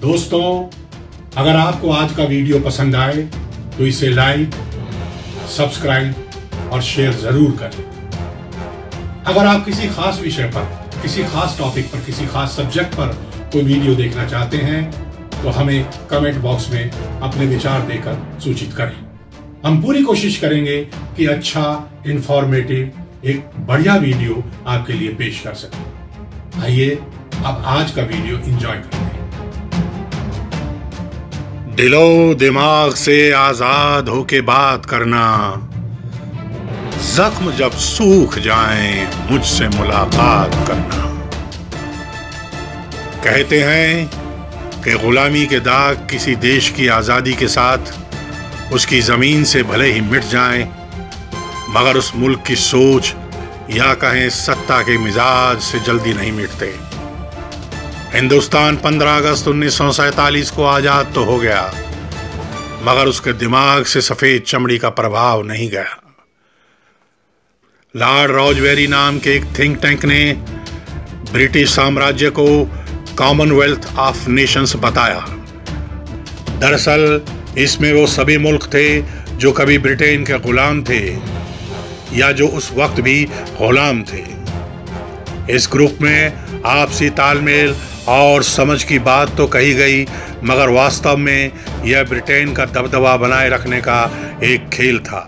दोस्तों, अगर आपको आज का वीडियो पसंद आए तो इसे लाइक, सब्सक्राइब और शेयर जरूर करें। अगर आप किसी खास विषय पर, किसी खास टॉपिक पर, किसी खास सब्जेक्ट पर कोई वीडियो देखना चाहते हैं तो हमें कमेंट बॉक्स में अपने विचार देकर सूचित करें। हम पूरी कोशिश करेंगे कि अच्छा, इंफॉर्मेटिव एक बढ़िया वीडियो आपके लिए पेश कर सकें। आइए अब आज का वीडियो एंजॉय करते हैं। दिलो दिमाग से आजाद होके बात करना, जख्म जब सूख जाएं मुझसे मुलाकात करना। कहते हैं कि गुलामी के दाग किसी देश की आजादी के साथ उसकी जमीन से भले ही मिट जाएं, मगर उस मुल्क की सोच या कहें सत्ता के मिजाज से जल्दी नहीं मिटते। हिंदुस्तान 15 अगस्त 1947 को आजाद तो हो गया, मगर उसके दिमाग से सफेद चमड़ी का प्रभाव नहीं गया। लॉर्ड रॉसबेरी नाम के एक थिंक टैंक ने ब्रिटिश साम्राज्य को कॉमनवेल्थ ऑफ नेशंस बताया। दरअसल इसमें वो सभी मुल्क थे जो कभी ब्रिटेन के गुलाम थे या जो उस वक्त भी गुलाम थे। इस ग्रुप में आपसी तालमेल और समझ की बात तो कही गई, मगर वास्तव में यह ब्रिटेन का दबदबा बनाए रखने का एक खेल था।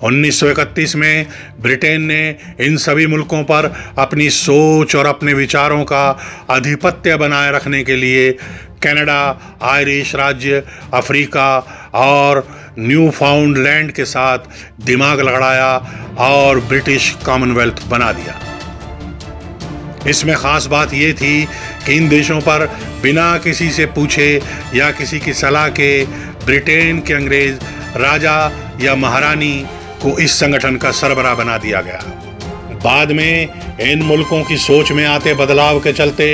1931 में ब्रिटेन ने इन सभी मुल्कों पर अपनी सोच और अपने विचारों का आधिपत्य बनाए रखने के लिए कनाडा, आयरिश राज्य, अफ्रीका और न्यू फाउंडलैंड के साथ दिमाग लड़ाया और ब्रिटिश कॉमनवेल्थ बना दिया। इसमें खास बात यह थी कि इन देशों पर बिना किसी से पूछे या किसी की सलाह के ब्रिटेन के अंग्रेज राजा या महारानी को इस संगठन का सरबराह बना दिया गया। बाद में इन मुल्कों की सोच में आते बदलाव के चलते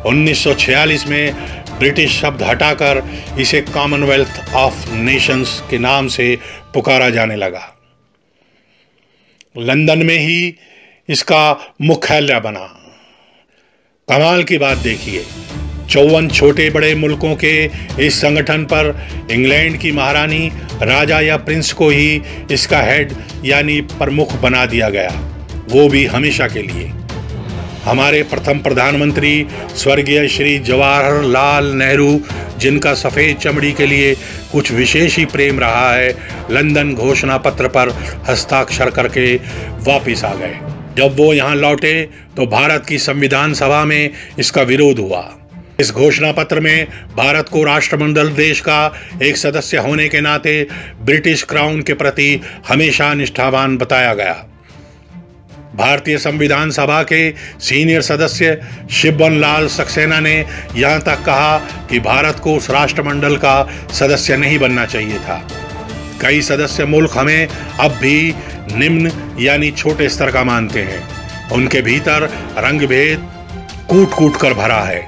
1946 में ब्रिटिश शब्द हटाकर इसे कॉमनवेल्थ ऑफ नेशंस के नाम से पुकारा जाने लगा। लंदन में ही इसका मुख्यालय बना। कमाल की बात देखिए, 54 छोटे बड़े मुल्कों के इस संगठन पर इंग्लैंड की महारानी, राजा या प्रिंस को ही इसका हेड यानी प्रमुख बना दिया गया, वो भी हमेशा के लिए। हमारे प्रथम प्रधानमंत्री स्वर्गीय श्री जवाहरलाल नेहरू, जिनका सफ़ेद चमड़ी के लिए कुछ विशेष ही प्रेम रहा है, लंदन घोषणा पत्र पर हस्ताक्षर करके वापस आ गए। जब वो यहाँ लौटे तो भारत की संविधान सभा में इसका विरोध हुआ। इस घोषणा पत्र में भारत को राष्ट्रमंडल देश का एक सदस्य होने के नाते ब्रिटिश क्राउन के प्रति हमेशा निष्ठावान बताया गया। भारतीय संविधान सभा के सीनियर सदस्य शिवबन लाल सक्सेना ने यहाँ तक कहा कि भारत को उस राष्ट्रमंडल का सदस्य नहीं बनना चाहिए था। कई सदस्य मुल्क हमें अब भी निम्न यानी छोटे स्तर का मानते हैं। उनके भीतर रंग भेद कूट कूट कर भरा है।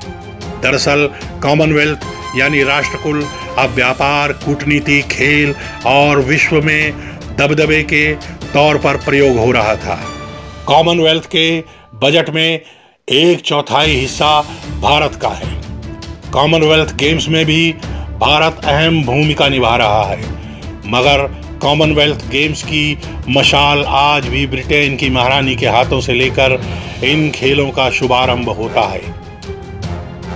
दरअसल कॉमनवेल्थ यानी राष्ट्रकुल अब व्यापार, कूटनीति, खेल और विश्व में दबदबे के तौर पर प्रयोग हो रहा था। कॉमनवेल्थ के बजट में 1/4 हिस्सा भारत का है। कॉमनवेल्थ गेम्स में भी भारत अहम भूमिका निभा रहा है, मगर कॉमनवेल्थ गेम्स की मशाल आज भी ब्रिटेन की महारानी के हाथों से लेकर इन खेलों का शुभारंभ होता है।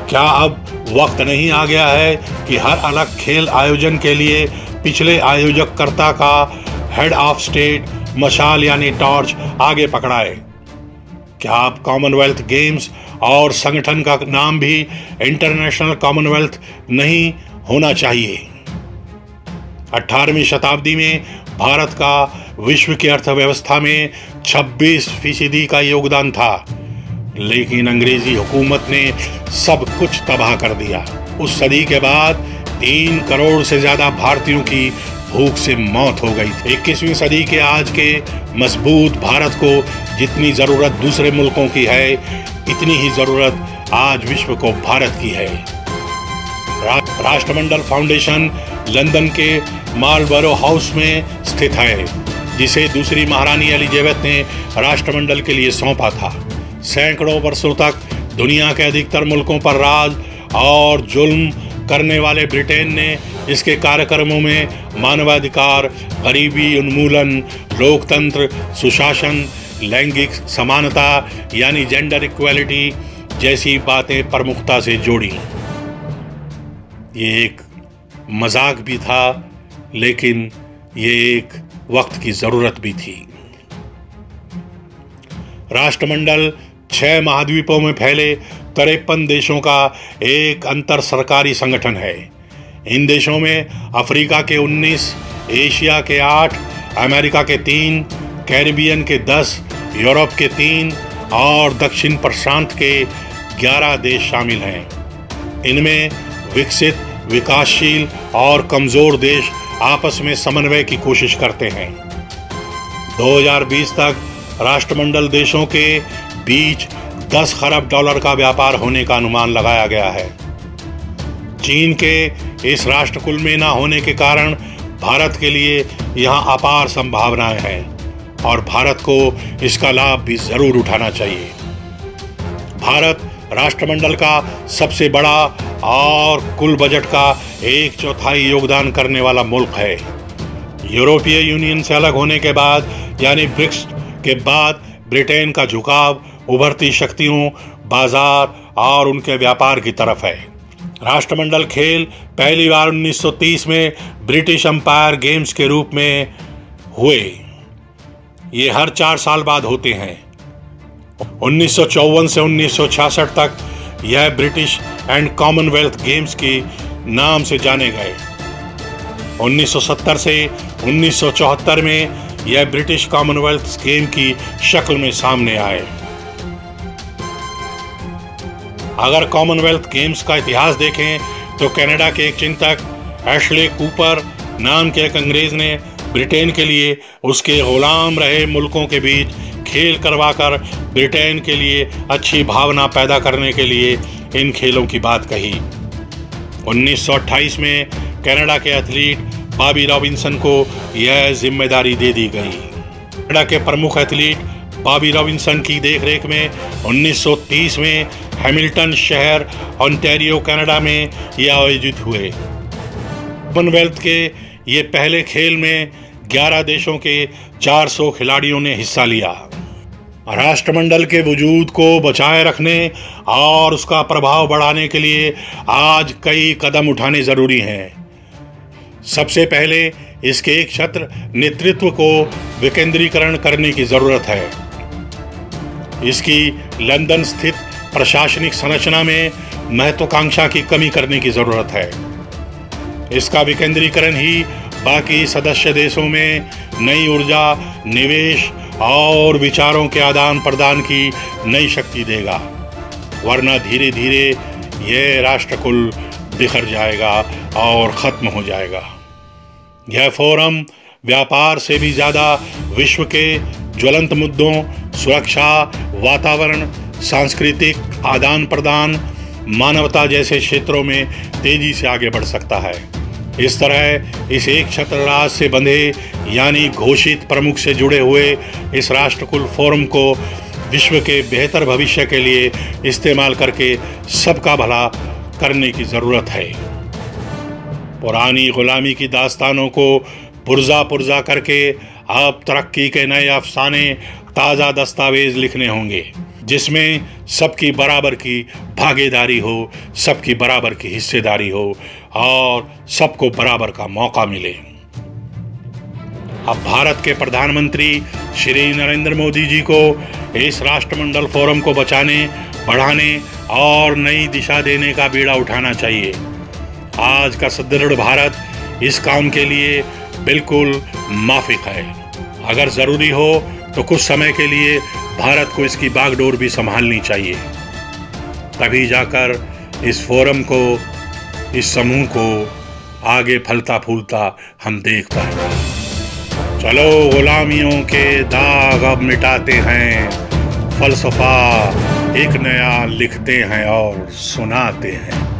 क्या अब वक्त नहीं आ गया है कि हर अलग खेल आयोजन के लिए पिछले आयोजककर्ता का हेड ऑफ स्टेट मशाल यानी टॉर्च आगे पकड़ाए? क्या अब कॉमनवेल्थ गेम्स और संगठन का नाम भी इंटरनेशनल कॉमनवेल्थ नहीं होना चाहिए? 18वीं शताब्दी में भारत का विश्व की अर्थव्यवस्था में 26% का योगदान था, लेकिन अंग्रेजी हुकूमत ने सब कुछ तबाह कर दिया। उस सदी के बाद 3 करोड़ से ज्यादा भारतीयों की भूख से मौत हो गई थी। 21वीं सदी के आज के मजबूत भारत को जितनी जरूरत दूसरे मुल्कों की है, इतनी ही जरूरत आज विश्व को भारत की है। राष्ट्रमंडल फाउंडेशन लंदन के मार्लबरो हाउस में स्थित है, जिसे दूसरी महारानी एलिजाबेथ ने राष्ट्रमंडल के लिए सौंपा था। सैकड़ों वर्षों तक दुनिया के अधिकतर मुल्कों पर राज और जुल्म करने वाले ब्रिटेन ने इसके कार्यक्रमों में मानवाधिकार, गरीबी उन्मूलन, लोकतंत्र, सुशासन, लैंगिक समानता यानी जेंडर इक्वालिटी जैसी बातें प्रमुखता से जोड़ी। ये एक मजाक भी था, लेकिन ये एक वक्त की जरूरत भी थी। राष्ट्रमंडल 6 महाद्वीपों में फैले 53 देशों का एक अंतर सरकारी संगठन है। इन देशों में अफ्रीका के 19, एशिया के 8, अमेरिका के 3, कैरिबियन के 10, यूरोप के 3 और दक्षिण प्रशांत के 11 देश शामिल हैं। इनमें विकसित, विकासशील और कमजोर देश आपस में समन्वय की कोशिश करते हैं। 2020 तक राष्ट्रमंडल देशों के बीच 10 खरब डॉलर का व्यापार होने का अनुमान लगाया गया है। चीन के इस राष्ट्रकुल में न होने के कारण भारत के लिए यहाँ अपार संभावनाएं हैं और भारत को इसका लाभ भी जरूर उठाना चाहिए। भारत राष्ट्रमंडल का सबसे बड़ा और कुल बजट का 1/4 योगदान करने वाला मुल्क है। यूरोपीय यूनियन से अलग होने के बाद यानी ब्रिक्स के बाद ब्रिटेन का झुकाव उभरती शक्तियों, बाजार और उनके व्यापार की तरफ है। राष्ट्रमंडल खेल पहली बार 1930 में ब्रिटिश एम्पायर गेम्स के रूप में हुए। ये हर 4 साल बाद होते हैं। 1954 से 1966 तक यह ब्रिटिश एंड कॉमनवेल्थ गेम्स के नाम से जाने गए। 1970 से 1974 में यह ब्रिटिश कॉमनवेल्थ गेम की शक्ल में सामने आए। अगर कॉमनवेल्थ गेम्स का इतिहास देखें तो कनाडा के एक चिंतक एशले कूपर नाम के एक अंग्रेज ने ब्रिटेन के लिए उसके गुलाम रहे मुल्कों के बीच खेल करवाकर ब्रिटेन के लिए अच्छी भावना पैदा करने के लिए इन खेलों की बात कही। 1928 में कनाडा के एथलीट बॉबी रॉबिन्सन को यह जिम्मेदारी दे दी गई। कनाडा के प्रमुख एथलीट बॉबी रॉबिन्सन की देखरेख में 1930 में हैमिल्टन शहर ओंटारियो कनाडा में यह आयोजित हुए। कॉमनवेल्थ के ये पहले खेल में 11 देशों के 400 खिलाड़ियों ने हिस्सा लिया। राष्ट्रमंडल के वजूद को बचाए रखने और उसका प्रभाव बढ़ाने के लिए आज कई कदम उठाने जरूरी हैं। सबसे पहले इसके एक छत्र नेतृत्व को विकेंद्रीकरण करने की जरूरत है। इसकी लंदन स्थित प्रशासनिक संरचना में महत्वाकांक्षा की कमी करने की जरूरत है। इसका विकेंद्रीकरण ही बाकी सदस्य देशों में नई ऊर्जा, निवेश और विचारों के आदान प्रदान की नई शक्ति देगा, वरना धीरे धीरे यह राष्ट्रकुल बिखर जाएगा और खत्म हो जाएगा। यह फोरम व्यापार से भी ज्यादा विश्व के ज्वलंत मुद्दों, सुरक्षा, वातावरण, सांस्कृतिक आदान प्रदान, मानवता जैसे क्षेत्रों में तेजी से आगे बढ़ सकता है। इस तरह इस एक छत्र राज से बंधे यानी घोषित प्रमुख से जुड़े हुए इस राष्ट्रकुल फोरम को विश्व के बेहतर भविष्य के लिए इस्तेमाल करके सबका भला करने की जरूरत है। पुरानी गुलामी की दास्तानों को पुर्जा पुर्जा करके अब तरक्की के नए अफसाने, ताज़ा दस्तावेज लिखने होंगे जिसमें सबकी बराबर की भागीदारी हो, सबकी बराबर की हिस्सेदारी हो और सबको बराबर का मौका मिले। अब भारत के प्रधानमंत्री श्री नरेंद्र मोदी जी को इस राष्ट्रमंडल फोरम को बचाने, बढ़ाने और नई दिशा देने का बीड़ा उठाना चाहिए। आज का सुदृढ़ भारत इस काम के लिए बिल्कुल माफिक है। अगर जरूरी हो तो कुछ समय के लिए भारत को इसकी बागडोर भी संभालनी चाहिए, तभी जाकर इस फोरम को, इस समूह को आगे फलता फूलता हम देख पाएंगे। चलो गुलामियों के दाग अब मिटाते हैं, फलसफा एक नया लिखते हैं और सुनाते हैं।